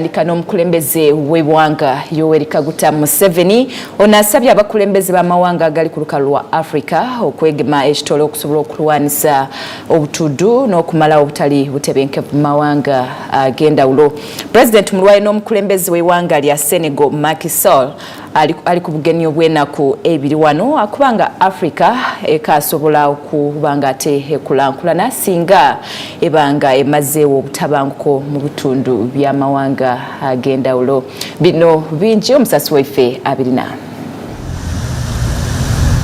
Ndika n'omukulembeze w'eggwanga Yoweri Kaguta Museveni ono asabye abakulembeze b'amawanga agali ku lukalu lwa Africa okwegema ekitole okusobola okulwanisa obutuddu n'okumala obutali butebenkevu mu mawanga ag'endawulo. President mulwayi n'omukulembeze w'eggwanga lya Senegal Macky Sall ali ku bugenyi obw'ennaku ebiri wano akubanga Africa ekasobola okubanga ate ekulankulana singa ebanga emazeewo obutabanguko mu bitundu by'amawanga ag'endawulo. Bino bingi omusasi waffe abirina.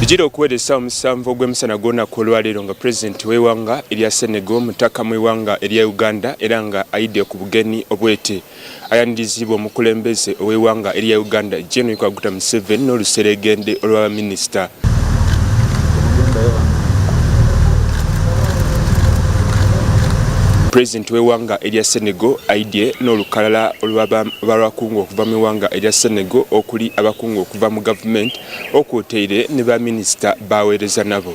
Bijira okuweereza omusanvu ogw'emisana gw'olunaku olwaleero nga Pulezidenti w'eggwanga erya Senegal mutaka mu eggwanga erya Uganda era nga ayidde ku bugenyi obwete. Ayandirizibwa omukulembeze ow'eggwanga erya Uganda Yoweri Kaguta Museveni n'oluseregende olw'abaminisita. Pulezidenti w'eggwanga erya Senegal ayidde n'olukalala olw'abakungu okuva mu eggwanga erya Senegal okuli abakungu okuva mu gavumenti okwoteire ne baminisita baweereza nabo.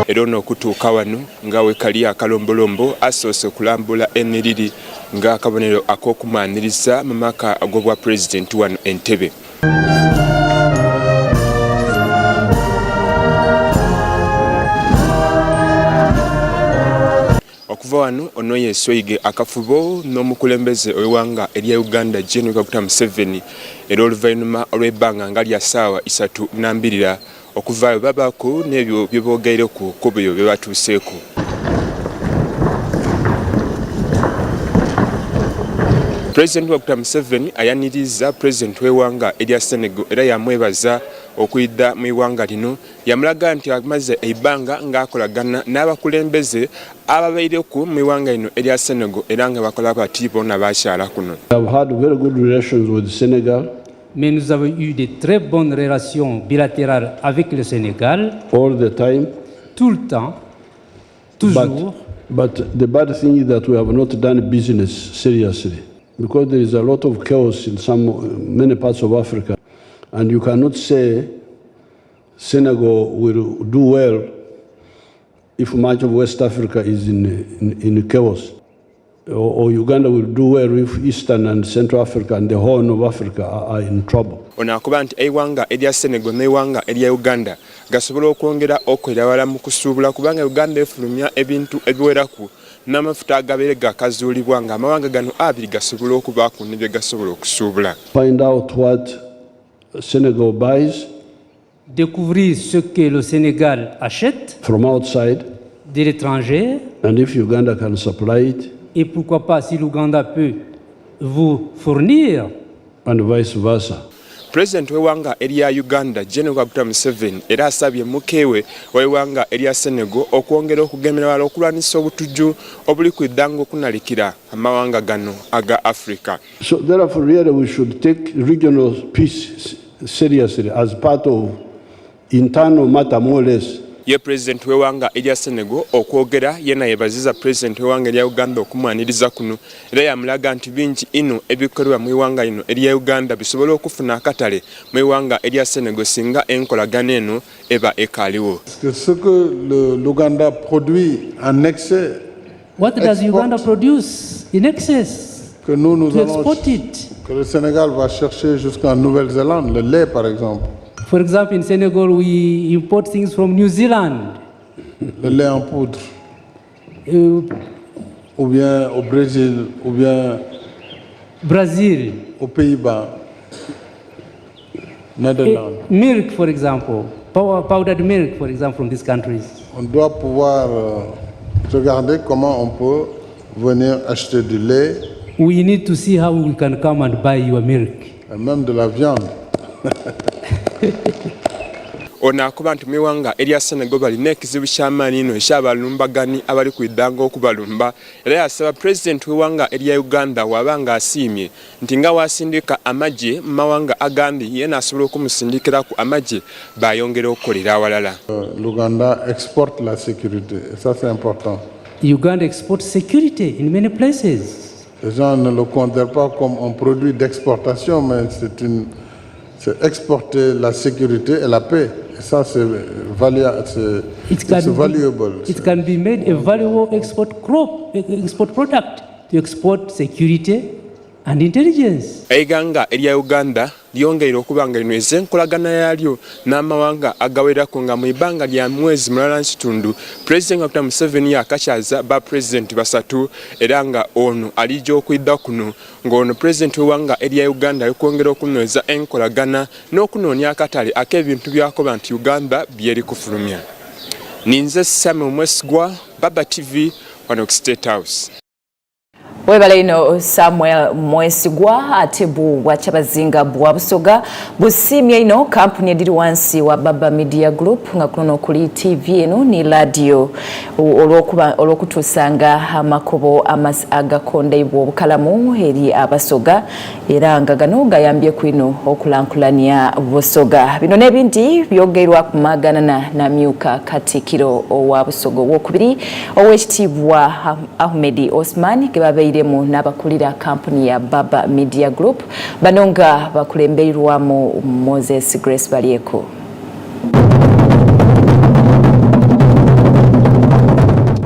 Era ono okutuuka wano nga wekali akalombolombo asoose okulambula ennyiriri ng'akabonero ak'okumaaniriza mu maka ag'obwa pulezidenti wano Entebbe. Okuva wano ono yeesweyige akafubo n'omukulembeze ow'eggwanga erya Uganda Yoweri Kaguta Museveni era oluvannyuma olw'ebbanga nga lya ssaawa 32 okuvaayo babaako n'ebyo bye boogereku ku byo bye batuuseeko. Pulezidenti Kaguta Museveni ayaniriza Pulezidenti w'eggwanga erya Senegal era yamwebaza okuyidda mu eggwanga lino. Yamulaga nti amaze ebbanga ng'akolagana n'abakulembeze ababaireku mu eggwanga lino erya Senegal era nga bakola bati bonna bakyala kuno. We have had very good relations with Senegal. Mais nous avons eu de très bonnes relations bilatérales avec le Sénégal. All the time. Tout le temps. Toujours. But the bad thing is that we have not done business seriously. Because there is a lot of chaos in many parts of Africa. And you cannot say Senegal will do well if much of West Africa is in chaos. Or Uganda will do well if Eastern and Central Africa and the Horn of Africa are in trouble. Ono akuba nti eggwanga erya Senegal n'eggwanga erya Uganda gasobola okwongera okwerabala mu kusuubula kubanga Uganda efulumya ebintu ebiweraku n'amafuta agabeere gakazuulibwa nga amawanga gano abiri gasobola okubaako ne bye gasobola okusuubula. Find out what Senegal buys. Découvrir ce que le Sénégal achète from outside. De l'étranger. And if Uganda can supply it. Et pourquoi pas si l'Ouganda peut vous fournir. And vice versa. Pulezidenti w'eggwanga erya Uganda Yoweri Kaguta Museveni era asabye mukeewe w'eggwanga erya Senegal okwongera okugemera wala okulwanisa obutujju obuli ku ddanga okunalikira amawanga gano aga Africa. So therefore really we should take regional peace seriously as part of internal matter more or less. Ye Pulezidenti w'eggwanga erya Senegal okwogera yena yeebaziza Pulezidenti w'eggwanga erya Uganda okumwaniriza kuno era yamulaga nti bingi ino ebikolebwa mu eggwanga lino erya Uganda bisobola okufuna akatale mu eggwanga erya Senegal singa enkolagana eno eba ekaaliwo. Ce que l'Ouganda produit en excès. What does Uganda produce in excess? Que nous allons export it. Que le Sénégal va chercher jusqu'en Nouvelle-Zélande, le lait par exemple. For example, in Senegal, we import things from New Zealand. Le lait en poudre. Ou bien au Brésil, ou bien Brésil. Aux Pays-Bas, Netherlands. Milk, for example, powdered milk, for example, from these countries. On doit pouvoir regarder comment on peut venir acheter du lait. We need to see how we can come and buy your milk. Et même de la viande. Ono akuba nti mu eggwanga erya Senegal balina ekizibu ky'amaanyi ino ekyabalumbagani abali ku ddanga okubalumba era yasaba Pulezidenti w'eggwanga erya Uganda waba ng'asiimye nti nga wasindika amagye mu mawanga agandi ye n'asobola okumusindikiraku amagye bayongera okukolera awalala. L'Ouganda exporte la sécurité et ça c'est important. Uganda exports security in many places. Les gens ne le considèrent pas comme un produit d'exportation mais c'est exporter la sécurité et la paix. Et ça, c'est valuable. It can be made a valuable export product to export security and intelligence. Eiganga erya Uganda lyongeera okuba nga lino enkolagana yaalyo n'amawanga agawerako nga mu ibanga lya mwezi mulala nsitundu President Dr. Museveni yakakyaza ba President basatu era nga ono alijja okwidda kuno ng'ono President w'eggwanga erya Uganda alikwongera okunyweza enkolagana n'okunoonya akatale ak'ebintu byakoba nti Uganda byeri kufulumya. Ninze Samuel Mwesigwa, Baba TV, wano ku State House. Webale ino Samuel Mwesigwa ate bwa Kyabazinga bwa Busoga busimye ino kampuni ediri wansi wa Baba Media Group nga kuno kuli TV eno ni radio olwokutusanga amakobo agakondebwa obukalamu eri abasoga era nga gano gayambye kwino okulankulania Busoga. Bino n'ebindi byogerwa kumaganana na myuka Katikiro wa Busoga wokubiri owekitiibwa Ahmed Osman gebabe n'abakulira kampuni ya Baba Media Group banonga bakulemberwamu Moses Grace Balieko.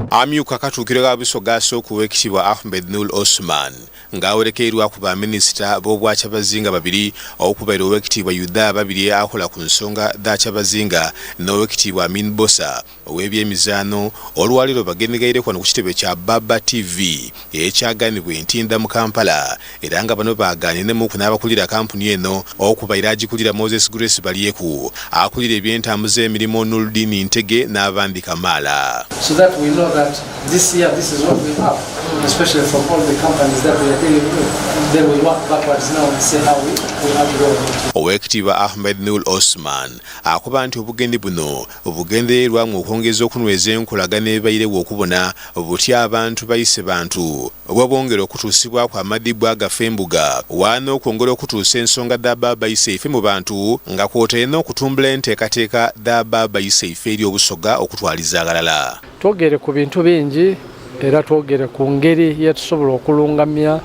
Amyuka Katukiro ga Busoga asooka owekitiibwa Ahmed Nur Osman ng'awerekerwa ku baminisita b'obwa Kyabazinga babiri okubeera owekitiibwa Yuda babiri akola ku nsonga za Kyabazinga n'owekitiibwa Amin Bosa ow'ebyemizaano olwaliro bagendegaire kwano ku kitebe kya Baba TV ekyaganibwa Ntinda mu Kampala era nga bano baagaaniremu ku n'abakulira kampuni eno okubaira agikulira Moses Grace Balyeku akulira ebyentambuza emirimu Nuruddin Ntege n'abandi Kamala. So that we know that this year this is what we have, especially from all the companies that we are dealing with. Then we work backwards now and see how we have to go. Owekitiibwa Ahmed Nur Osman akuba nti obugende buno obugendererwamu okwongeza okunyweza enkolagana ebairewo okubona butya abantu bayise bantu bwabongera okutuusibwa kwa amadibwa agafembuga waana okwongera okutuusa ensonga za Baba bayise ife mu bantu nga kw'oteena okutumbula enteekateeka za Baba bayise ife eri obusoga okutwaliza agalala. Twogere ku bintu bingi era twogere ku ngeri yetusobola okulungamya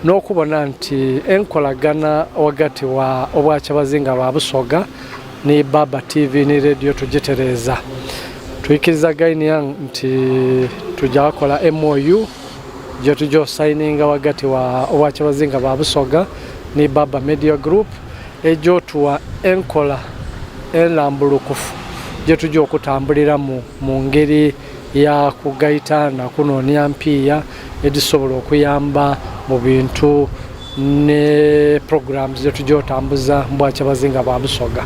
n'okubona nti enkolagana wakati wa obwa Kyabazinga bwa Busoga ni Baba TV ni radio tugitereeza. Tuyikirizaganya nti tujja kukola MOU gye tujja signinga wakati wa obwa Kyabazinga bwa Busoga ni Baba Media Group ejo tuwa enkola enambulukufu gye tujja okutambulira mu ngeri ya kugaita na kunoonya mpiya edisobola okuyamba mu bintu ne programs ze tujja otambuza mbwa Kyabazinga bwa Busoga.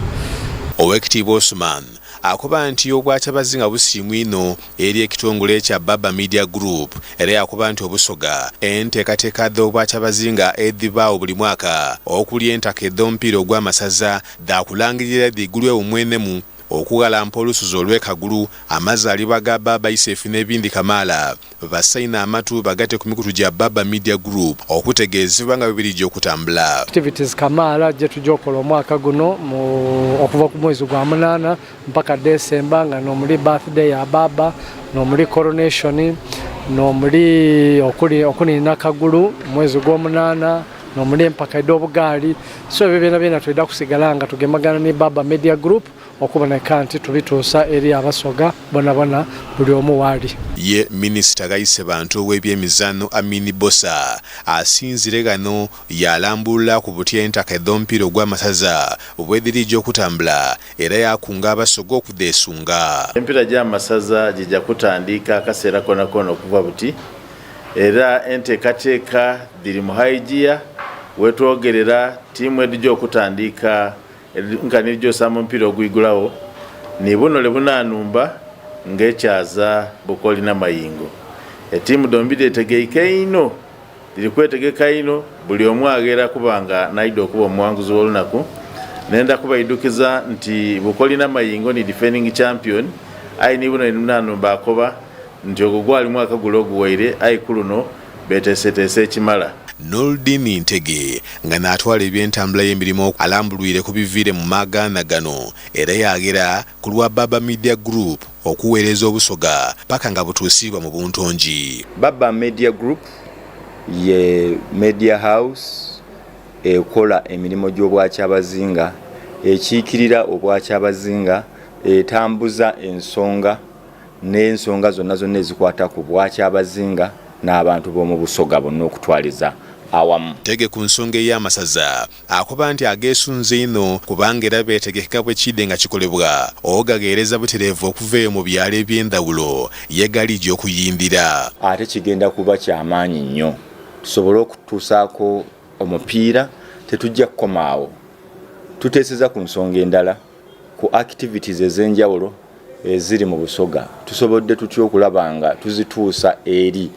Owekitiibwa Osman akuba nti obwa Kyabazinga busiimwa ino eri ekitongole kya Baba Media Group era yakuba nti obusoga enteekateeka z'obwa Kyabazinga edibaawo buli mwaka okuli entaka ez'omupiira ogw'amasaza daakulangirira diggulwe omwenemu okugalampa olusuzo olw'ekagulu amazaalibwa ga Baba Isefu n'ebindi Kamala basayina amatu bagate ku mikutu gya Baba Media Group okutegeezebwa nga bibiri gy'okutambula. Activities Kamala gye tujja okukola omwaka guno okuva ku mwezi gwa Munaana mpaka December nga n'omuli birthday ya Baba n'omuli coronation n'omuli okuniina kagulu mwezi gw'Omunaana n'omuli empaka ed'obugaali so ebyo byonna tulida kusigala nga tugemagana ne Baba Media Group okuboneka nti tubituusa eri abasoga bonabona buli omu waali. Ye minisita gayise bantu ow'ebyemizaano Amin Bosa asinzire gano yalambulula ku butya entaka ez'omupiira ogw'amasaza obwediri gy'okutambula era yakunga abasoga okudeesunga. Empiira gy'amasaza gijja kutandika akaseera konakona okuva buti era enteekateeka diri mu haigiya wetwogerera tiimu edijja okutandika nga niryo samu mpira ogwigulawo ni buno le bunanumba ng'ekyaza Bukoli n'Amayingo. Etiimu dombide etegeike ino diri kwetegeka ino buli omu agera kubanga naida okuba omuwanguzi w'olunaku nenda kubayidukiza nti Bukoli n'Amayingo ni defending champion ayi buno bunanumba akoba nti ogwo gwali mwaka gulo oguwaire ayi kuluno beteeseteese ekimala. Nuruddin Ntege nga n'atwala ebyentambula y'emirimu alambulwire ku biviire mu magaana gano era yagera ku lwa Baba Media Group okuweereza obusoga paka nga butuusibwa mu buntongi. Baba Media Group ye media house ekola emirimu gy'obwa Kyabazinga ekiikirira obwa Kyabazinga etambuza ensonga n'ensonga zonna ezikwata ku bwakyabazinga n'abantu b'omu Busoga bonna okutwaliza awamu. Tege ku nsonga ey'amasaza akoba nti ageesunze ino kubanga era beetegeka bwe kidde nga kikolebwa ogageereza butereevu okuva eyo mu byalo eby'endawulo yegali gy'okuyimbira. Ate kigenda kuba kyamaanyi nnyo tusobole okutuusaako omupiira tetujja kukomaawo. Tuteeseza ku nsonga endala ku activities ez'enjawulo eziri mu Busoga tusobodde tutya okulaba nga tuzituusa eri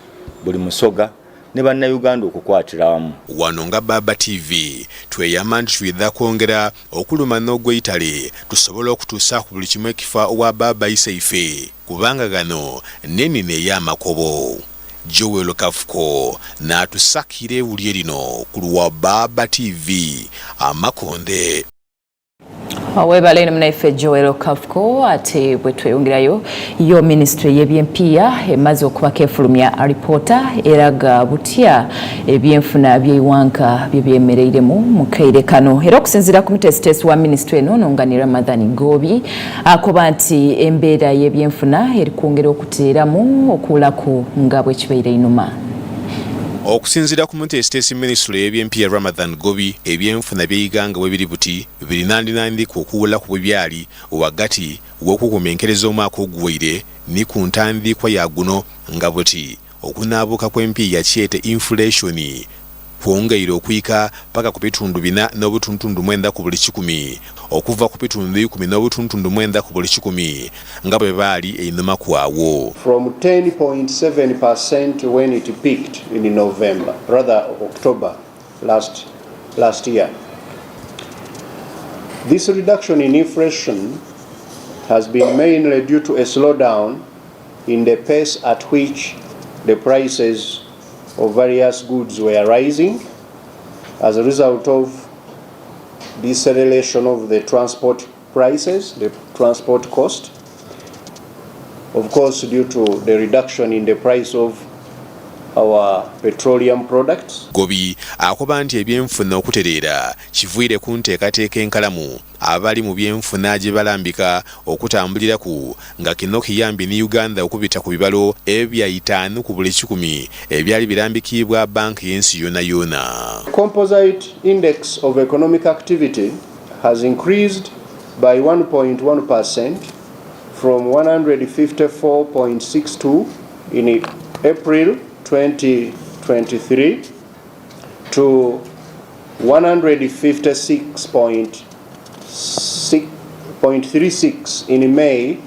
buli Musoga ne bannayuganda okukwatira wamu. Wano nga Baba TV tweyama nti tuyinza kwongera okuluma n'ogw'eitale tusobole okutuusa ku buli kimu ekifa owa Baba Isaife kubanga gano n'ennino ey'amakobo. Joel Kafuko n'atusakira ewulye lino ku lwa Baba TV Amakonde. Webale na mnaife Joel Kafuko ate bwe tweyongerayo yo ministry y'ebyempiya emaze okubaka efulumya reporter eraga butya ebyenfuna by'eiwanga byebyemereiremu mu kaire kano era okusinziira ku mutesitesi wa ministry eno Nongani Ramadhan Gobi akoba nti embeera y'ebyenfuna eri kwongera okuteeramu okuulaku nga bwe kibeire inuma. Okusinziira ku mutesitesi ministry y'ebyempiya Ramadhan Gobi ebyenfuna by'eiganga bwe biri buti birinandinandi ku okuwula ku bwe byali wagati w'okukumenkereza omwaka oguwaire ni ku ntandikwa ya guno nga buti okunaabuuka kw'empiya kyete inflation kwongeire okuyika paka ku bitundu 4.9 ku buli 100 okuva ku bitundu 10.9 ku buli 100 nga bwe baali einuma kwawo. From 10.7% when it peaked in November, rather October last year. This reduction in inflation has been mainly due to a slowdown in the pace at which the prices of various goods were rising as a result of deceleration of the transport prices, the transport cost, of course due to the reduction in the price of our petroleum products. Gobi akoba nti ebyenfuna okutereera kivuire ku nteekateeka enkalamu abali mu byenfuna gye balambika okutambulira ku nga kino kiyambi ne Uganda okubita ku bibalo ebya 5 ku buli 10 ebyali birambikibwa banki y'ensi yona. Composite index of economic activity has increased by 1.1% from 154.62 in April 2023 to 156.36 in May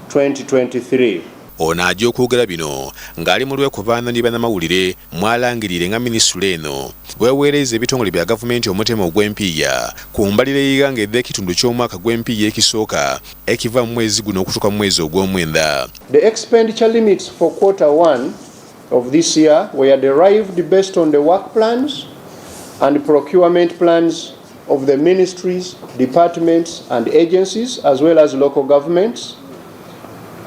2023. Ono ajja okwogera bino ng'ali mu lwekubaana ne bannamawulire mwalangirire nga minisitule eno bweweereza ebitongole bya gavumenti omutema ogw'empiya ku mbalire y'eiganga edda ekitundu ky'omwaka gw'empiya ekisooka ekiva mu mwezi guno okutuuka mu mwezi ogw'omwenda. The expenditure limits for Q1 of this year were derived based on the work plans and procurement plans of the ministries, departments and agencies as well as local governments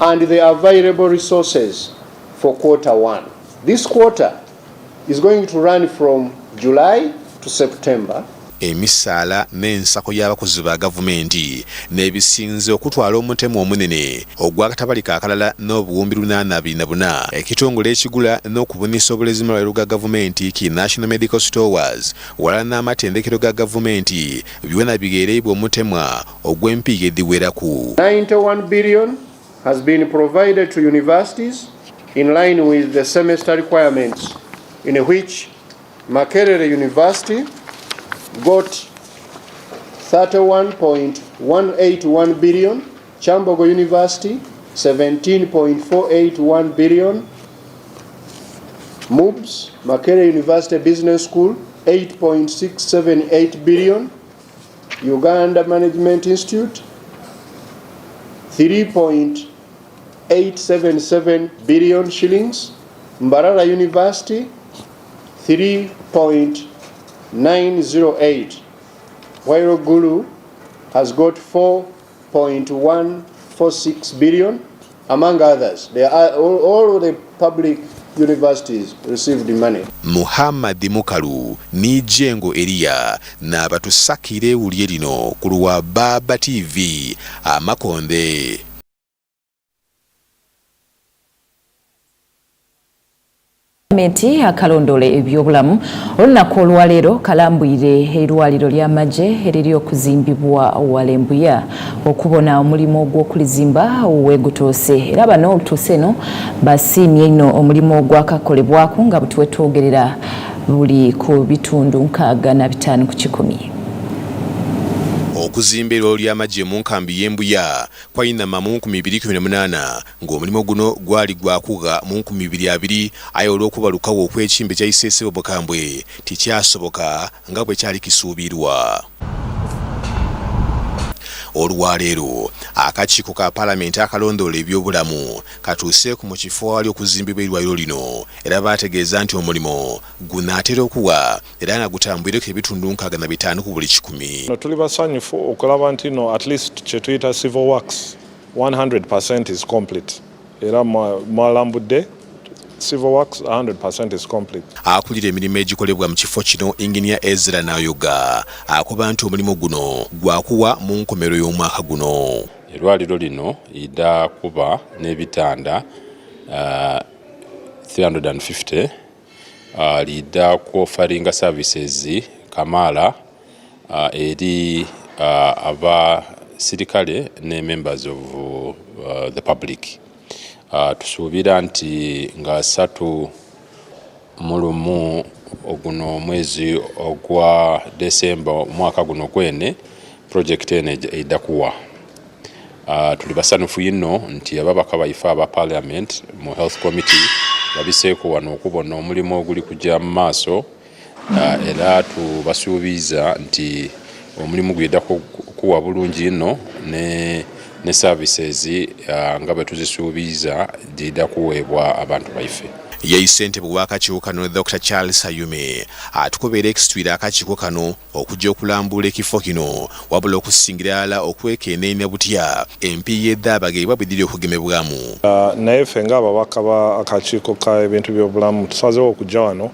and the available resources for Q1. This quarter is going to run from July to September. Emisaala n'ensako y'abakozi ba gavumenti n'ebisinze okutwala omutemu omunene ogw'akatabalika akalala n'obuwumbi 824 ekitongole ekigula n'okubunisa obulezi mu malwaliro ga gavumenti ki National Medical Stores wala n'amatendekero ga gavumenti byonna bigeereibwa omutemwa ogw'empiya ediweraku. 91 billion has been provided to universities in line with the semester requirements, in which Makerere University got 31.181 billion, Chambogo University 17.481 billion, MUBS, Makerere University Business School 8.678 billion, Uganda Management Institute 3.877 billion shillings, Mbarara University 3.908, while Gulu has got 4.146 billion, among others. They are all the public universities received money. Muhammad Mukalu ni Jengo Elia na batusakire uli lino ku Baba TV Amakonde. Gavumenti akalondole ebyobulamu olunaku olwaleero kalambwire erwaliro ly'amagye eriri okuzimbibwa Walembuya okubona omulimu gw'okulizimba weegutoose era bano olutuuse eno basiimye nnyo omulimu ogwakakolebwako nga butwetwogerera buli ku bitundu 65 ku 100. Okuzimba erwaliro ly'amagye mu nkambi y'Embuya kwayinama mu 2018 ng'omulimu guno gwali gwakuga mu 2020 aye olw'okubalukawo okw'ekimbe kya Isese Bukambwe tikyasoboka nga bwe kyali kisuubirwa. Olwaleero akakiiko ka Paalamenti akalondoola ebyobulamu katuuse ku mu kifo awali okuzimbibwa erwaliro lino era baategeeza nti omulimu gunaatera okuwa era nga gutambwireko ebitundu 65 ku buli 100. Tuli basanyufu okulaba nti at least kye tuyita civil works 100% is complete era mwalambudde civil works 100% is complete. Akulira emirimu egikolebwa mu kifo kino Engineer Ezra Nayoga akuba nti omulimu guno gwakuwa mu nkomero y'omwaka guno. Erwaliro lino ida kuba n'ebitanda 350 lida ku offering services Kamala eri aba sirikale ne members of the public. Tusuubira nti nga 3 mulumu oguno mwezi ogwa Desemba mwaka guno gwene project ene idakuwa. Tuli basanyufu ino nti ababaka baifa aba Parliament mu Health Committee babiseeko wano okubona omulimu oguli kujja mu maaso era tubasuubiza nti omulimu gwida kuwa bulungi ino ne services nga bwe tuzisuubiza dida kuweebwa abantu baife. Ssentebe w'akakiiko kano Dr. Charles Ayume atukubera ekisitwira akakiiko kano okujja okulambula ekifo kino wabula okusingira ala okwekenneenya butya MP y'Eddaabaga bwediri okugemebwamu. Naye ffe ng'ababaka b'akakiiko ka ebintu by'obulamu tusazeewo okujja wano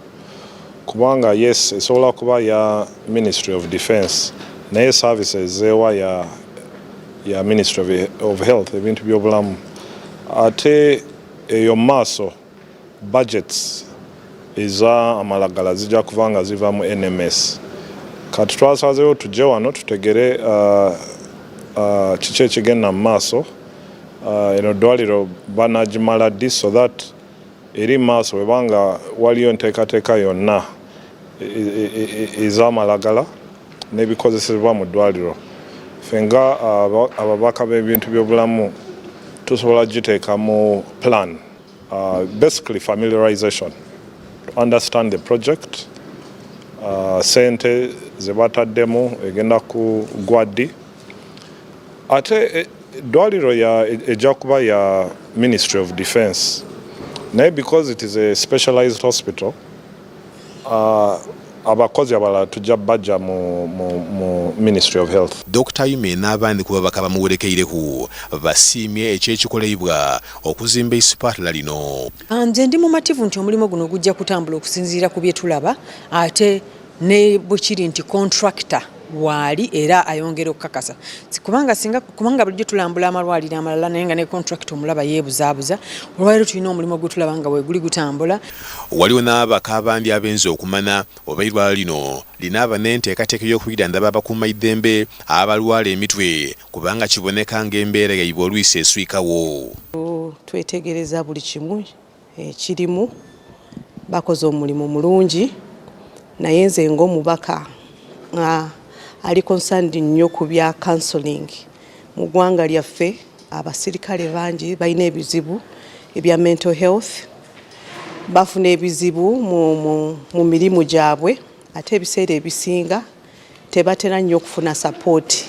kubanga yes esobola kuba ya Ministry of Defence naye services zeewa ya Ministry of Health ebintu by'obulamu ate eyo maaso budgets eza amalagala zijja kuvanga ziva mu NMS kati twasazeewo tujje wano tutegere kiki ekigenda mu maaso eno ddwaliro banagimala ddi so that eri maaso webanga waliyo nteekateeka yonna ez'amalagala n'ebikozesebwa mu ddwaliro fenga ababaka b'ebintu by'obulamu tusobola giteeka mu plan. Basically familiarization to understand the project sente zebataddemu egenda ku gwadi ate dwaliro ejja kuba ya Ministry of Defence naye because it is a specialized hospital abakozi abalala tujja bajja mu Ministry of Health. Dr. Yume n'abandi ku babaka bamuwerekeireku basiimye ekyekikolebwa okuzimba isipatala lino. Nze ndi mumativu nti omulimu guno gujja kutambula okusinziira ku bye tulaba ate ne bukiri nti contractor wali era ayongera okukakasa kubanga bulijjo tulambula amalwaliro amalala naye nga ne contractor omulaba yeebuzaabuza olwaliro tulina omulimu gwe tulaba nga weeguli gutambula. Waliwo n'ababaka abandi abenza okumana oba erwaliro lino linaaba n'enteekateeka y'okuyira ndaba abakuumaddembe abalwala emitwe kubanga kiboneka ng'embeera yaibwe olwisi eswikawo. Twetegereza buli kimu ekirimu bakoze omulimu mulungi naye nze ng'omubaka ali concerned nnyo ku bya counseling mu ggwanga lyaffe abasirikale bangi balina ebizibu ebya mental health bafuna ebizibu mu mirimu gyabwe ate ebiseera ebisinga tebatera nnyo okufuna support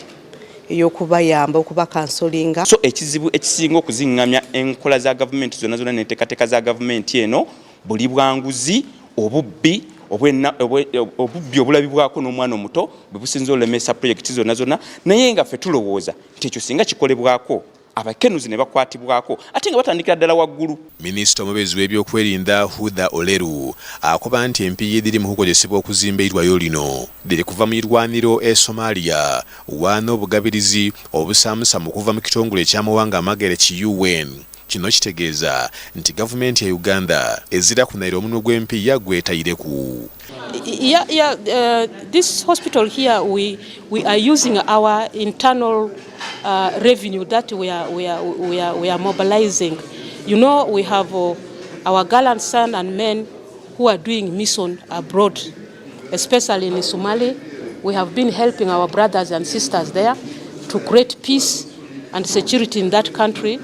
eyokubayamba okuba counselinga. So ekizibu ekisinga okuzingamya enkola za gavumenti zonna n'enteekateeka za gavumenti eno buli bwanguzi obubbi obubbi obulabibwako n'omwana omuto bwe businza olemesa projekiti zonna naye nga ffe tulowooza nti ekyo singa kikolebwako abakenuzi ne bakwatibwako ate nga batandikira ddala waggulu. Minisita omubezi w'ebyokwerinda Huda Oleru akuba nti empiiyi ediri mu kukozesebwa okuzimba eirwayo lino diri kuva mu irwaniro e Somalia wana obugabirizi obusaamusaamu okuva mu kitongole eky'amawanga amagere ki UN. Kino kitegeeza nti gavumenti ya Uganda ezira kunaira omunwe gw'empiiya gwetayireku. This hospital here we are using our internal revenue that we are mobilizing. You know, we have our gallant sons and men who are doing mission abroad, especially in Somalia. We have been helping our brothers and sisters there to create peace and security in that country,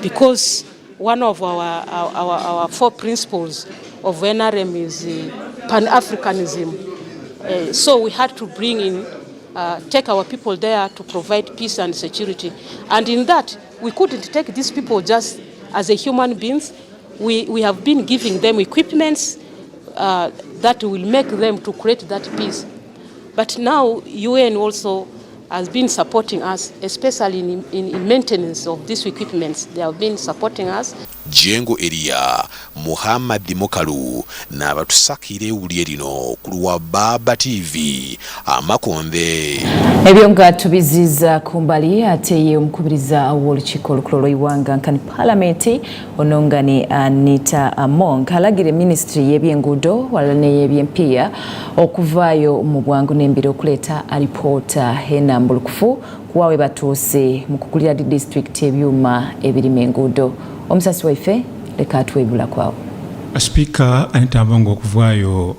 because one of our 4 principles of NRM is Pan-Africanism. So we had to bring in, take our people there to provide peace and security. And in that, we couldn't take these people just as a human beings. We have been giving them equipments that will make them to create that peace. But now UN also has been supporting us, especially in maintenance of these equipments. They have been supporting us. Jengo Eria, Muhammad Dimokalu, n'abatusakire ewulire lino ku lwa Baba TV, Amakonde. Ebyo nga tubiziza kumbali ate ye omukubiriza w'olukiiko olukulu lw'eggwanga nkani Paalamenti Onongani Anita Among alagire Ministry y'ebyenguudo wala n'ey'ebyempiiya okuvaayo mu bwangu n'embiro okuleeta alipoota ennambulukufu kuwawe batuuse mu kukulira district ebyuma ebirima enguudo. Omusasi waife leka twebula kwawo. Speaker Anita Among okuvaayo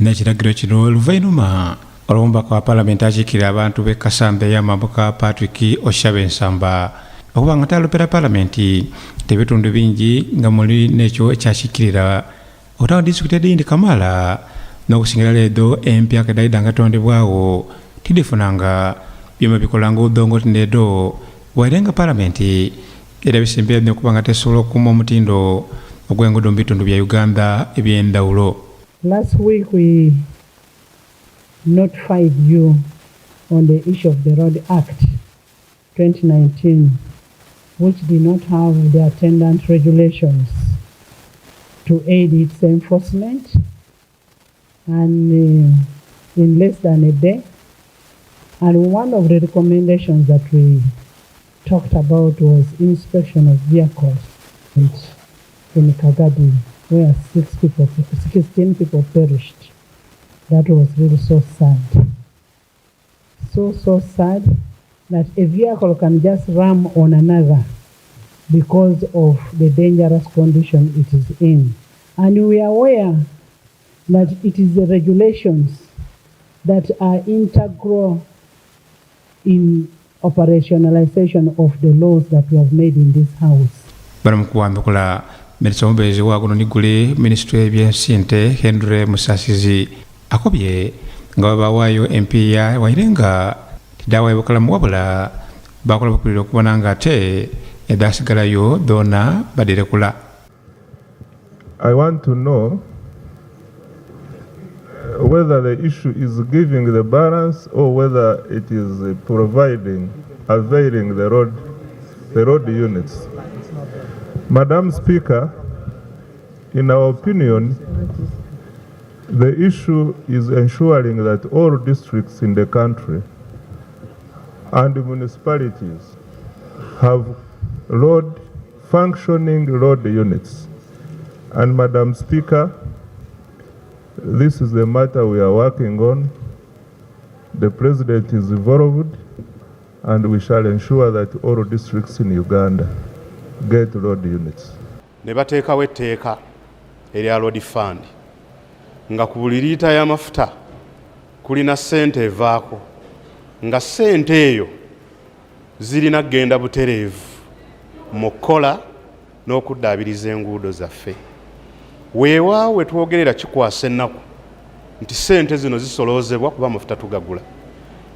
n'ekiragiro kino oluvannyuma olw'omubaka wa Paalamenti akiikirira abantu b'e Kasambe y'amambuka Patrick Oshabensamba okuba nga talopera Paalamenti tebitundu bingi nga muli n'ekyo ekyakiikirira otawa disitulikiti edindi Kamala n'okusingira leedo empya kedayida nga tondebwawo tidifunanga byuma bikolanga udongo tineedo wairenga Paalamenti era bisimbira nnyo okuba nga tesobola okuuma omutindo ogw'enguudo mu bitundu bya Uganda eby'endawulo. Last week we notified you on the issue of the Road Act 2019, which did not have the attendant regulations to aid its enforcement. And in less than a day, and one of the recommendations that we talked about was inspection of vehicles in Kagadi, where 16 people perished. That was really so sad. So sad that a vehicle can just ram on another because of the dangerous condition it is in. And we are aware that it is the regulations that are integral in operationalization of the laws that we have made in this house. Baramukuwambikula Minisita omubezi wa guno nigule Ministry y'ebyensente Henry Musasizi akobye nga babawaayo empiiya wairenga tidaawayo bukalamu wabula bakola bukulira okubona nga ate edasigalayo doona badirekula. I want to know whether the issue is giving the balance or whether it is providing, availing the road units. Madam Speaker, in our opinion, the issue is ensuring that all districts in the country and municipalities have functioning road units. And Madam Speaker, this is the matter we are working on. The President is involved, and we shall ensure that all districts in Uganda get road units. Ne bateekawo etteeka erya road fund nga ku buli liita y'amafuta kulina ssente evaako nga ssente eyo zirina kgenda butereevu mu kukola n'okuddaabiriza enguudo zaffe. Weewaawo we twogerera kikwasa ennaku nti ssente zino zisoloozebwa kuba amafuta tugagula,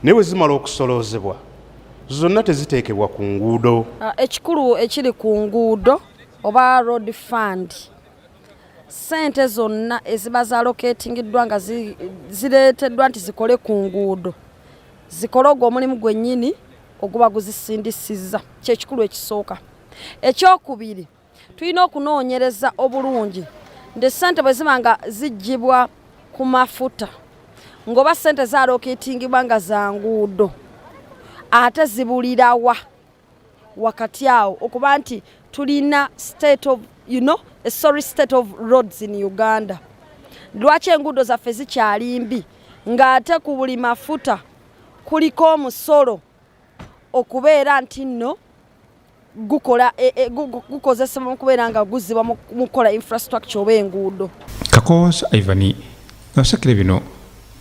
naye we zimala okusoloozebwa zonna teziteekebwa ku nguudo. Ekikulu ekiri ku nguudo oba road fund, ssente zonna eziba zalocatingiddwa nga zireeteddwa nti zikole ku nguudo zikole ogwo omulimu gwennyini oguba guzisindisizza kyekikulu ekisooka. Ekyokubiri tulina okunoonyereza obulungi nti ssente bwe ziba nga ziggyibwa ku mafuta ng'oba ssente zaalooketingibwa nga za nguudo ate zibulirawa wakati awo okuba nti tulina state of state of roads in Uganda. Lwaki enguudo zaffe zikyali mbi ng'ate ku buli mafuta kuliko omusolo okubeera nti nno gukozesebwa mu kubeera nga guziba mu kukola infrastructure oba enguudo. Kakooza Ivani nosakire bino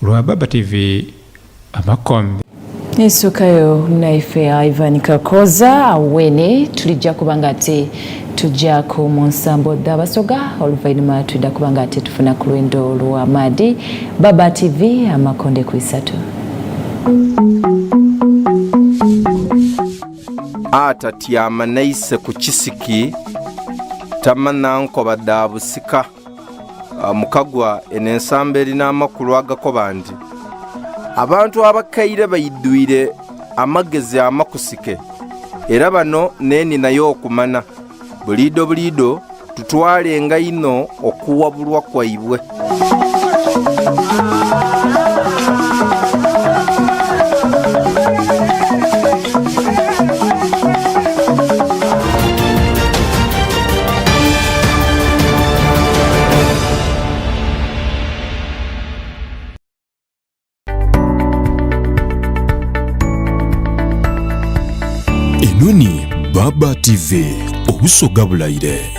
lwa Baba TV amakombe. Nisukayo naife Ivan Kakooza awene tulijja kubanga ate tujja ku Monsambo Dabasoga oluvainuma tudda kubanga ate tufuna ku lwendo lwa Madi. Baba TV amakonde ku 3. Atatyama naise ku kisiki tamana nkoba dabusika mukagwa enensamba erina amakulu agakoba nti abantu abakaire bayidduire amagezi amakusike era bano neni nayo okumana bulido tutwale nga ino okuwabulwa kwaibwe. Enoni Baba TV obusoga bulaire.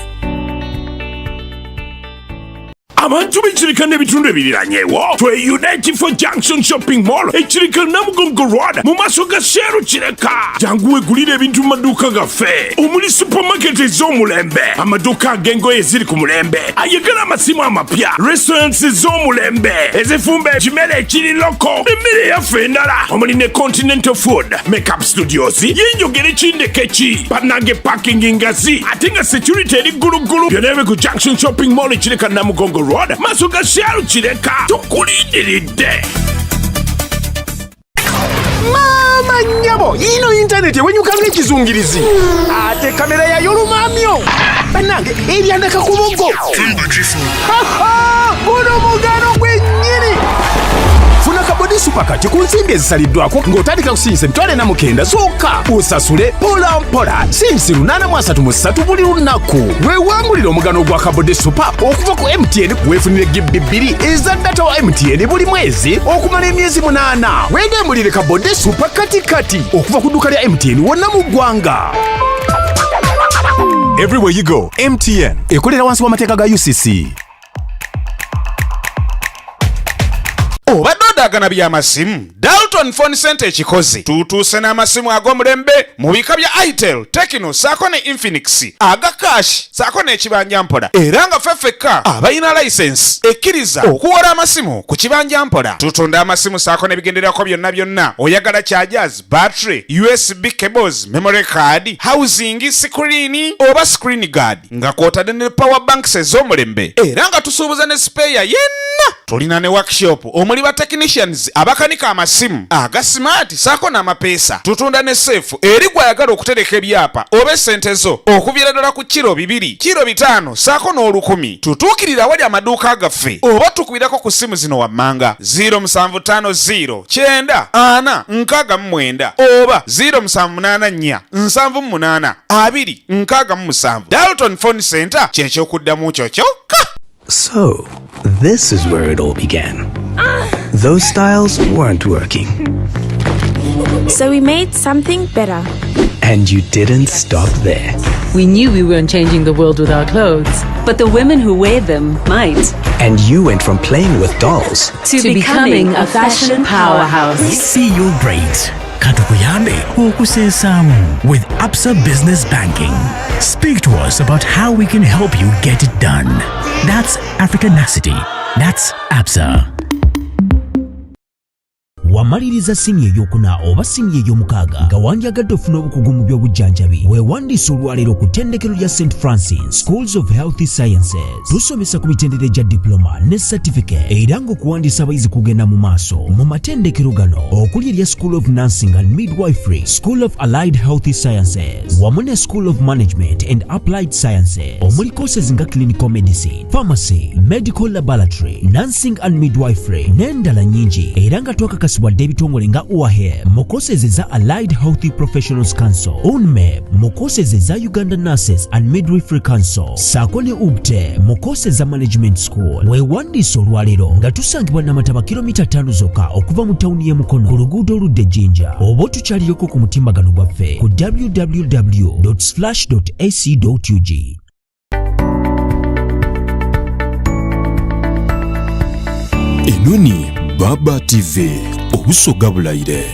Abantu b'ekirika n'ebitundu ebiranyeewo tweyune ekifo Junction Shopping Mall ekirika Namugongo Road mu maaso ga Sheru Kireka. Jangu wegulire ebintu mu maduuka gaffe omuli supermarket ez'omulembe, amaduuka ag'engoye eziri ku mulembe, ayagala amasimu amapya, restaurants ez'omulembe ezifumba ekimere ekiri loko, emmere yaffe endala omuli ne Continental Food, Makeup Studios, yenjogera ekindekeki, bannange parking ngazi ate nga security eri ggulugulu. Byonna ebibe ku Junction Shopping Mall ekirika Namugongo Road Masuga Sheru Kireka tukulindiridde. Mama nyabo ino internet ewenyuka ng'ekizungirizi ate kamera yayo lumamyo bannange eryandeka ku buggo guno mugano gwennyini. Funa kabodi supakati ku nsimbi ezisaliddwako ng'otandika kusinza emitwalo 49 zokka osasule mpola mpola sinsi 833 buli lunaku. Weewangulire omugano gwa kabodi supa okuva ku MTN weefunire GB 2 eza data wa MTN buli mwezi okumala emyezi 8. Weegambulire kabodi supa katikati okuva ku dduuka lya MTN wonna mu ggwanga. Everywhere you go, MTN ekolera wansi w'amateeka ga UCC. Obadde odaagana by'amasimu Dalton Phone Center ekikoze tutuuse n'amasimu ag'omulembe mu bika bya Itel, Tecno saako ne Infinix aga cash saako n'ekibanja mpola era nga ffeffekka abalina license ekkiriza okuwola amasimu ku kibanja mpola. Tutunda amasimu saako n'ebigenderako byonna oyagala chargers, battery, USB cables, memory card, housing, screen oba screen guard nga kwotadde ne power banks ez'omulembe era nga tusuubuza ne spare yenna. Tulina ne workshop omuli ba technicians abakanika amasimu aga smart saako n'amapeesa. Tutunda ne safe eri gwayagala okutereka ebyapa oba essente zo okuviira ddala ku kilo 2, kilo 5 saako n'olukumi. Tutuukirira wali amaduuka gaffe oba tukubirako ku simu zino wammanga 0750 9 4 oba 0784 78 2 67. Dalton Phone Center ky'ekyokuddamu kyo kyokka. So, this is where it all began. Those styles weren't working. So we made something better. And you didn't stop there. We knew we weren't changing the world with our clothes, but the women who wear them might. And you went from playing with dolls to becoming a fashion powerhouse. We see your braids. Katukuyambe okusensamu with Absa Business Banking. Speak to us about how we can help you get it done. That's Africanacity. That's Absa. wamaliriza siniya ey'okuna oba siniya ey'omukaaga nga wandyagadde ofuna obukugu mu by'obujjanjabi weewandiisa olwaleero ku ttendekero lya St Francis Schools of Health Sciences. Tusomesa ku mitendera gya diploma ne certificate era ng'okuwandiisa abayizi kugenda mu maaso mu matendekero gano okuli erya School of Nursing and Midwifery, School of Allied Health Sciences wamu ne School of Management and Applied Sciences omuli courses nga clinical medicine, pharmacy, medical laboratory, nursing and midwifery n'endala nnyingi era nga twakakasibwadde ebitongole nga UAHER mu courses eza Allied Health Professionals Council, UNMEP mu courses eza Uganda Nurses and Midwifery Council, saako ne UBTE mu courses za Management School. Weewandiisa olwaleero nga tusangibwa Namataba kilomita 5 zokka okuva mu tawuni y'e Mukono ku luguudo oludde Jinja, oba tukyaliyoko ku mutimbagano gwaffe ku www.splash.ac.ug. Enoni Baba TV obusoga bulayire.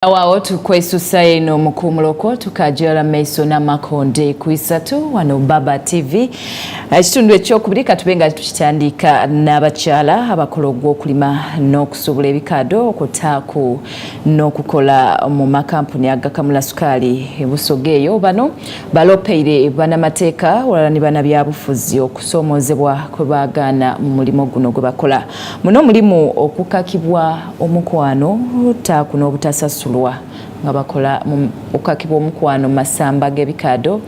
Awawo tukwesusa eno mukumuloko tukajala maiso na makonde kuisatu wano Baba TV. Ekitundu ekyokubiri katubenga tukitandika n'abakyala abakola ogw'okulima n'okusobola ebikado okutaaku n'okukola mu makampuni agakamula sukaali ebusogeeyo. Bano balopeire banamateeka walala ne bannabyabufuzi okusoomozebwa kwe baagaana mu mulimu guno gwe bakola. Muno mulimu okukakibwa omukwano taaku n'obutasasulwa nga bakola okukakibwa omukwano masamba g'ebikado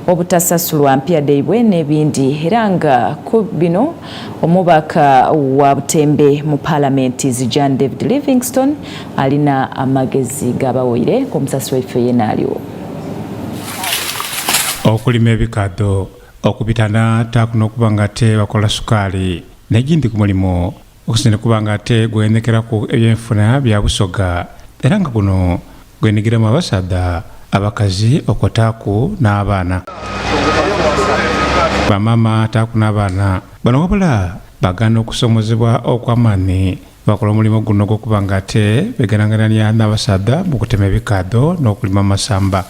obutasasulwa mpya deibwe n'ebindi era nga ku bino omubaka wa Butembe mu Parliament John David Livingstone alina amagezi gabawoire k'omusasi waffe yenna aliwo. Okulima ebikado okubitana taaku n'okuba nga te bakola sukaali n'egindi ku mulimu okusene kuba nga te gwenekeraku ebyenfuna bya busoga era nga guno gwenigiramu abasaadha abakazi okotaaku n'abaana. Bamama taaku n'abaana bano wabula bagaana okusomozebwa okw'amaanyi bakola omulimu guno gw'okuba nga te begerangananya n'abasaadha mu kutema ebikado n'okulima amasamba.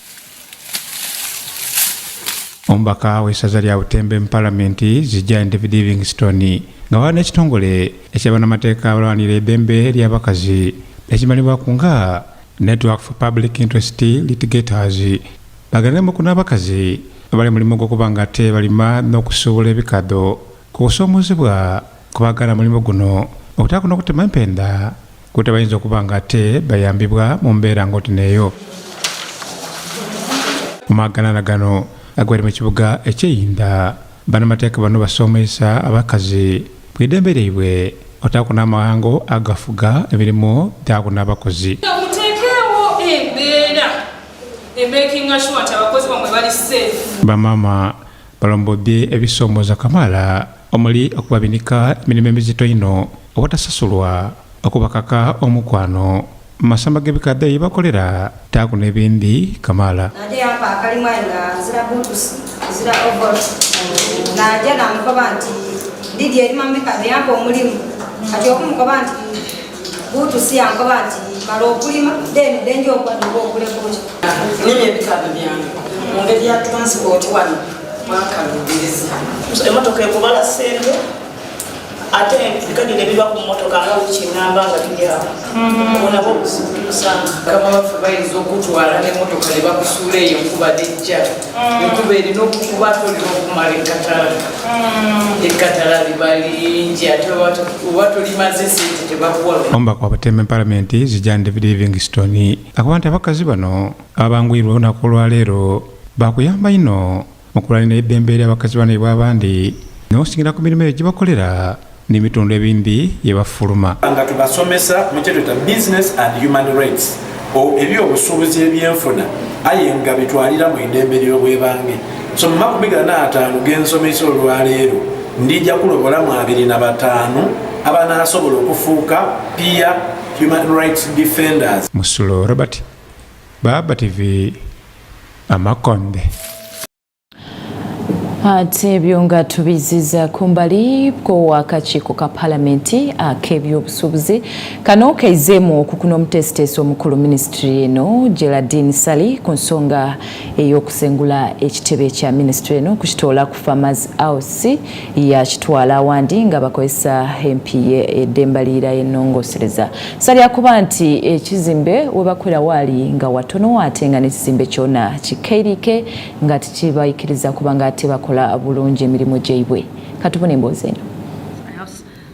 Omubaka w'essaza lya Butembe mu Parliament John David Livingstone nga wana ekitongole eky'abannamateeka abalwanira eddembe ly'abakazi ekimalibwaku nga Network for Public Interest Litigators baganemu ku n'abakazi abali mulimu gw'okuba nga te balima n'okusobola ebikado kusoomozebwa kubaagala mulimu guno okutaaku n'okutema empenda kuti bayinza okuba nga te bayambibwa mu mbeera ng'oti neeyo. Mu maaganana gano agwali mu kibuga ekyeyinda bannamateeka bano basoomesa abakazi bw'eddembe lyabwe otaaku n'amawango agafuga emirimu taaku n'abakozi. Muteekewo embeera emakinga sure nti abakozi bamwe bali safe. Bamama balombodde ebisoomooza kamala omuli okubabinika emirimu emizito ino obutasasulwa okubakaka omukwano masamba g'ebikadde yebakolera taaku n'ebindi kamala. Naje hapa akalimwa nga zira butusi zira ovot naje namukoba nti ndidi erima mikadde yampa omulimu kati okumukoba nti butusi yankoba nti mala okulima denje okwaduka okulekuki nibyo ebikadde byange mu ngeri ya transport wano mwakalubiriza emotoka ekubala sente ate bikadde nebiba ku motoka nga ukinamba nga tujyawo bona bo kusanga kama bafu bayinza okutwala n'emmotoka ne bakusuula eyo enkuba nejja enkuba erina okukuba tolina okumala ekkatala liba lingi ate oba tolimaze sente tebakuwa. Omubaka wa Butembe Parliament John David Livingstone akuba nti abakazi bano abangwirwa olunaku olwaleero bakuyamba ino mu kulwanira eddembe ly'abakazi bano ebw'abandi n'okusingira ku mirimu egyo gye bakolera n'ebitundu ebindi bye bafuluma. Nga tubasomesa mu kye tuyita business and human rights ebyobusuubuzi ebyenfuna aye nga bitwalira mu eddembe ly'obwebange. So mu 45 g'ensomesa olwaleero ndijja kulobolamu 25 abanaasobola okufuuka peer human rights defenders. Musulo Robert, Baba TV, Amakonde. Ate byonga tubiziza kumbali ko akakiiko ka palamenti ak'ebyobusuubuzi kano keizemu okukuno omutesiteesi omukulu ministry eno Geraldine Sally ku nsonga ey'okusengula ekitebe kya ministry eno kukitoola ku Farmers House ya kitwala awandi nga bakozesa MPA eddembaliira ennongosereza. Sally akuba nti ekizimbe we bakolera waali nga watono ate nga n'ekizimbe kyonna kikeerike nga tekibayikiriza kubanga ate bakola bulungi emirimu gyabwe. Katubone emboozi eno.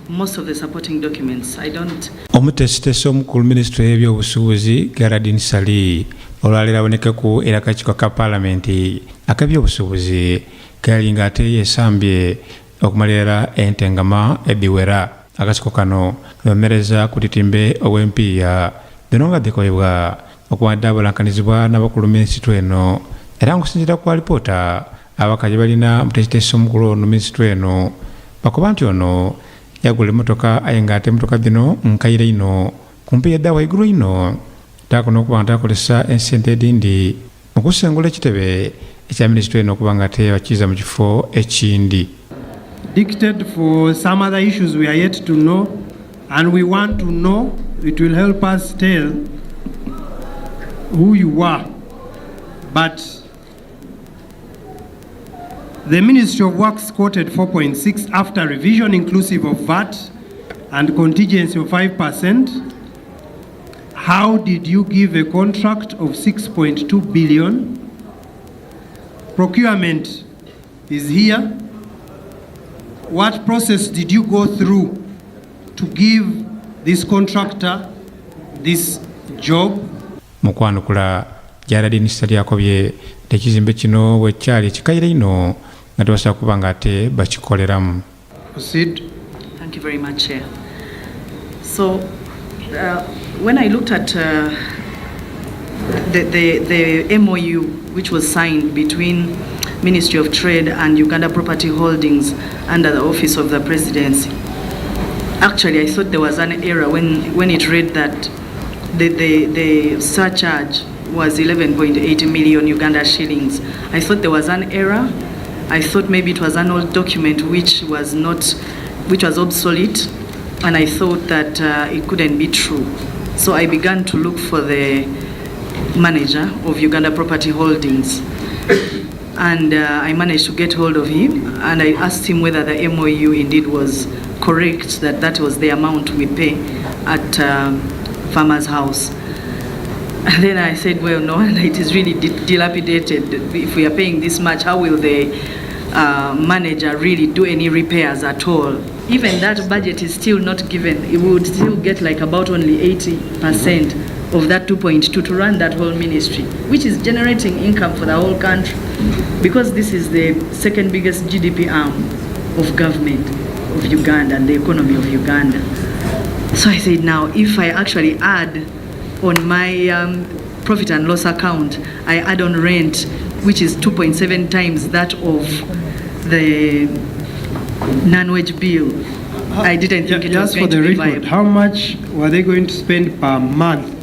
Most of the supporting documents. I don't. Omutesiteesi omukulu ministry y'ebyobusuubuzi Geraldine Sally olwaleero abonekaku era akakiiko ka palamenti ak'ebyobusuubuzi kalinga ate yeesambye okumalira entengama ediwera. Akakiiko kano lwemereza ku titimbe ow'empiya bino nga bikolebwa okuwaddaabulankanyizibwa n'abakulu minisitule eno era ng'okusinziira ku alipoota abakazi balina mutesiteesi omukulu ono minisitule eno bakuba nti ono yagula emmotoka aye nga ate emmotoka zino nkayire ino kumpi yadda waigulu ino taako n'okuba nga takolesa ensente edindi okusengula ekitebe ekya minisitule eno okuba nga ate bakiiza mu kifo ekindi. Dictated for some other issues we are yet to know, and we want to know. It will help us tell who you are. But the Ministry of Works quoted 4.6 after revision inclusive of VAT and contingency of 5%. How did you give a contract of 6.2 billion? Procurement is here. What process did you go through to give this contractor this job? Mukwanukula Geraldine Sally akobye ekizimbe kino bwe kyali kikayire ino nga tebasobola kuba nga ate bakikoleramu. Proceed. Thank you very much, Chair. So, when I looked at the MOU which was signed between Ministry of Trade and Uganda Property Holdings under the Office of the Presidency, actually I thought there was an error when it read that the surcharge was 11.8 million Uganda shillings. I thought there was an error. I thought maybe it was an old document which was obsolete, and I thought that it couldn't be true. So I began to look for the manager of Uganda Property Holdings, and I managed to get hold of him, and I asked him whether the MOU indeed was correct, that was the amount we pay at Farmers House. And then I said, well, no, it is really dilapidated. If we are paying this much, how will the manager really do any repairs at all? Even that budget is still not given. It would still get like about only 80% of that 2.2 to run that whole ministry, which is generating income for the whole country, because this is the second biggest GDP arm of government of Uganda and the economy of Uganda. So I said, now, if I actually add on my profit and loss account, I add on rent, which is 2.7 times that of the non-wage bill. I didn't think it was going to be viable. How much were they going to spend per month?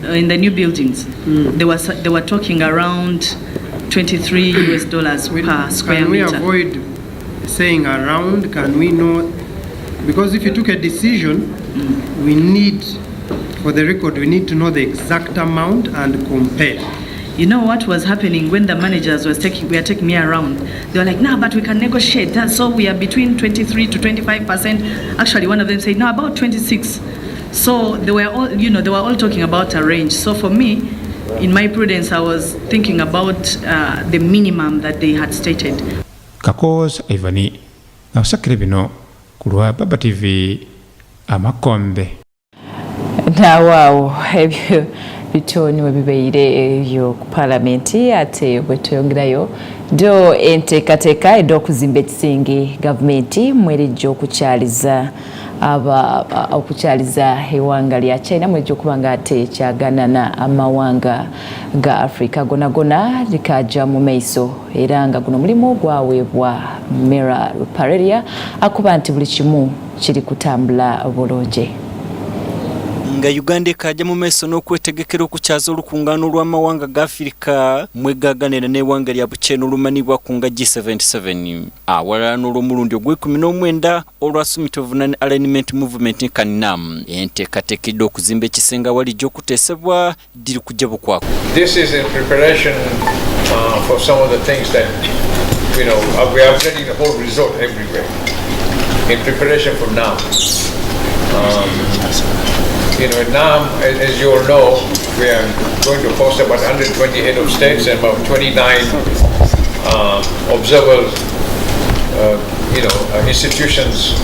In the new buildings, they were talking around $23 per square meter. Can we avoid saying around? Can we know? Because if you took a decision, we need, for the record, we need to know the exact amount and compare. You know what was happening when the managers were taking me around? They were like, no, but we can negotiate that. So we are between 23 to 25%. Actually, one of them said, no, about 26. So they were all talking about a range. So for me, in my prudence, I was thinking about the minimum that they had stated. Kakos Ivani, now Sakribino, Kurwa Baba TV, Amakombe. Na wow, bitoni webibeire yo ku palamenti ate bwetuyongerayo do enteekateeka ed'okuzimba ekisingi gavumenti mwerijja okukyaliza okukyaliza ewanga lya China mwerijja okuba nga ate kyaganana amawanga ga Africa gonagona likajja mu maiso era nga guno mulimu gwaweebwa Mera Pareria akuba nti buli kimu kiri kutambula bulungi. nga Uganda ekajja mu maaso n'okwetegekera okukyaza olukungaano lw'amawanga ga Afirika mwegaganira n'eggwanga lya Bukyene olumanibwa ku nga G77 awalala n'olw'omulundi ogw'ekumi olwa Summit of Non-Alignment Movement in Kaninam enteekateekedde okuzimba ekisenga wali gy'okuteesebwa diri kujja bukwako. This is in preparation for some of the things that we are setting the whole resort everywhere in preparation for NAM. In NAM, as you all know, we are going to host about 120 head of states and about 29 observers, institutions.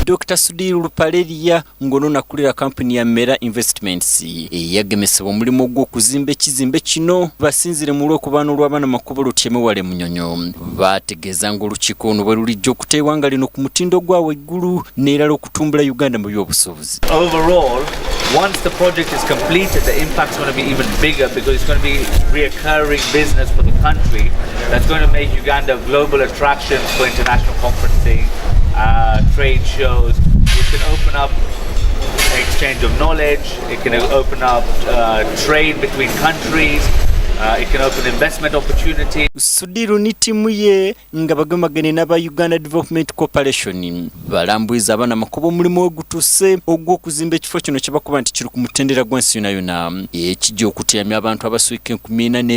Dr. Sudhir Rupaleria ngono nakulira kampuni ya Mera Investments yagemesebwa omulimu gw'okuzimba ekizimbe kino basinzire mu lw'okubaana olw'abaana makubo lutyeme wale munyonyo bategeeza ng'olukiiko ono bwe lulijja okuteewa nga lino ku mutindo gwa waggulu n'erala okutumbula Uganda mu by'obusuubuzi. Overall, once the project is completed, the impact's going to be even bigger because it's going to be reoccurring business for the country that's going to make Uganda global attractions for international conferencing, trade shows. It can open up exchange of knowledge, it can open up trade between countries, it can open investment opportunities. Sudiru ni timu ye nga bagemagene n'aba Uganda Development Corporation balambuiza abana makubo omulimu ogutuse ogw'okuzimba ekifo kino kye bakuba nti kiri ku mutendera gwensi yonna ekijja okutyamya abantu abaswika 14. And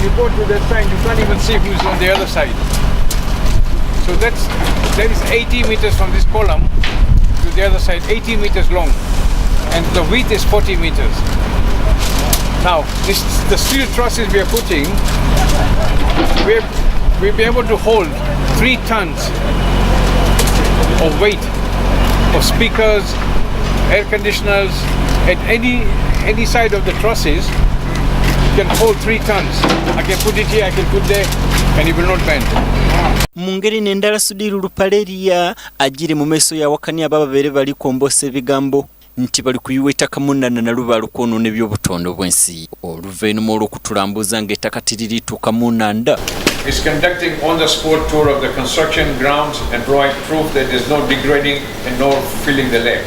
you go to that side, you can't even see who's on the other side. So that is 80 meters from this column to the other side, 80 meters long, and the width is 40 meters. Now, the steel trusses we are putting, we'll be able to hold 3 tons of weight of speakers, air conditioners at any side of the trusses. Can hold 3 tons. I can put it here, I can put there, and it will not bend. Mungeri n'endala Sudiru Rupaleria agire mu meso ya wakani ababa bere bali kombose ebigambo nti bali kuyuweta kamunana na lubalu kwonoona ebyobutondo bw'ensi oluvannyuma olw'okutulambuza ng'ettaka tirirituuka mu nnanda. Is conducting on-the-spot tour of the construction grounds and provide proof that there is no degrading and no filling the lake,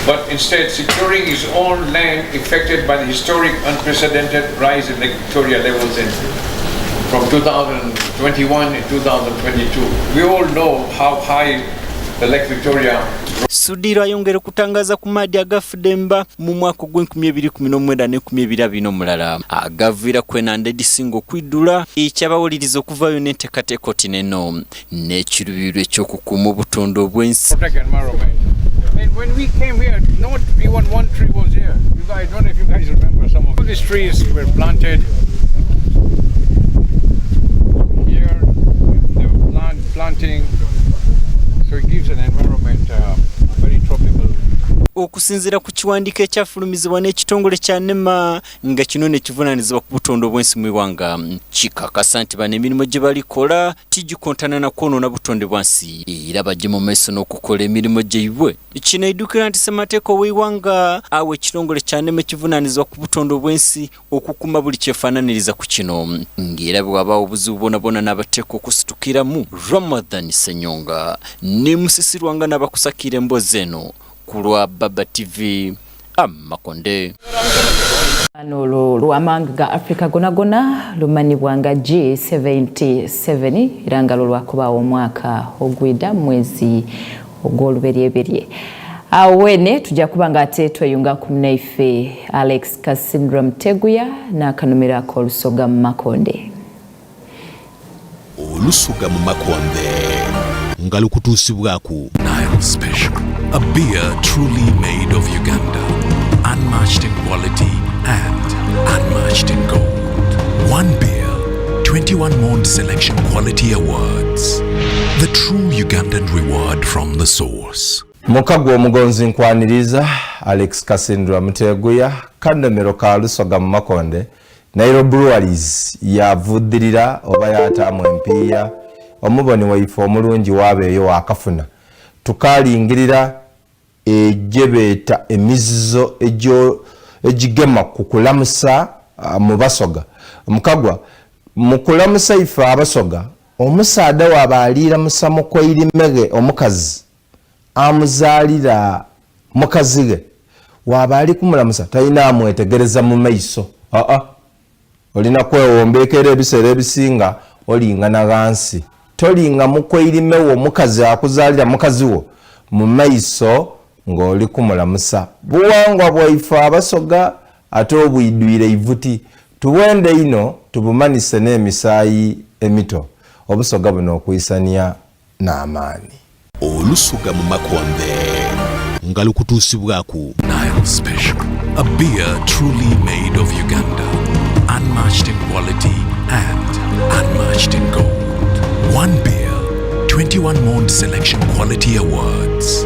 but instead securing his own land affected by the historic unprecedented rise in Lake Victoria levels from 2021 to 2022. We all know how high the Lake Victoria. Sudiru ayongera okutangaza ku maadi agafudemba mu mwaka gw'e2019 ne 2020 agaviira kwenanda edisinga okwiddula ekyabawuliriza okuvaayo n'enteekateeka oti neno n'ekiruubirirwa ekyokukuuma obutonde obw'ensi. When we came here, not even one tree was here. I don't know if you guys remember some of these trees were planted here. They were planting, so it gives an environment very tropical. Okusinziira ku kiwandiiko ekyafulumizibwa n'ekitongole kya NEMA nga kino ne kivunaanyizibwa ku butonde obw'ensi mu eggwanga kikakasa nti bano emirimu gye balikola tigikontana na kwonoona butonde bwansi era bajje mu maaso n'okukola emirimu gyaibwe. Kino eddukira nti ssemateeka ow'eggwanga awo ekitongole kya NEMA kivunaanyizibwa ku butonde obw'ensi okukuuma buli kyefaananiriza ku kino ng'era bwe wabaawo obuzibu bwonabwona n'abateeka okusitukiramu. Ramadan Senyonga ne musisirwanga n'abakusakira emboozi eno kulwa Baba TV Makonde. Olwo lw'amawanga ga Africa gonagona lumanibwa nga G77 era nga lwakubaawo omwaka ogwidda mwezi ogw'oluberyeberye. Awene tujja kuba nga ate tweyunga ku munaife Alex Kasindra Muteguya n'akanumiro ak'olusoga mu Makonde. Olusoga mu Makonde nga lukutuusibwaku Nile Special, a beer truly made of Uganda, unmatched in quality and unmatched in gold. One beer, 21 Mond Selection Quality Awards. The true Ugandan reward from the source. Mukagwa omugonzi nkwaniriza Alex Kasindra Muteguya kandomero ka Lusoga mu Makonde. Nairobi Breweries yavuddirira oba yataamu empiya omuboni waifu omulungi waabeeyo wakafuna tukalingirira ejebeeta emizizo ejigema kukulamusa mu Basoga. Mukagwa mukulamusa ife Abasoga omusaada wabaliira musamo kweirimege omukazi amuzaalira mukazige waba ali kumulamusa talina amwetegereza mu maiso. Olina kwewombeekera ebiseera ebisinga olingana ghansi. Tolinga mukweirimewo mukazi akuzaalira mukazi wo mu maiso ng'oli kumulamusa. Buwangwa bwaife abasoga ate obwidwire ivuti. Tuwende ino tubumanise n'emisaayi emito. Obusoga buno okuyisania n'amaani. Olusuga mu makonde nga lukutuusibwaku Nile Special, a beer truly made of Uganda, unmatched in quality and unmatched in gold. One beer, 21 Monde Selection Quality Awards.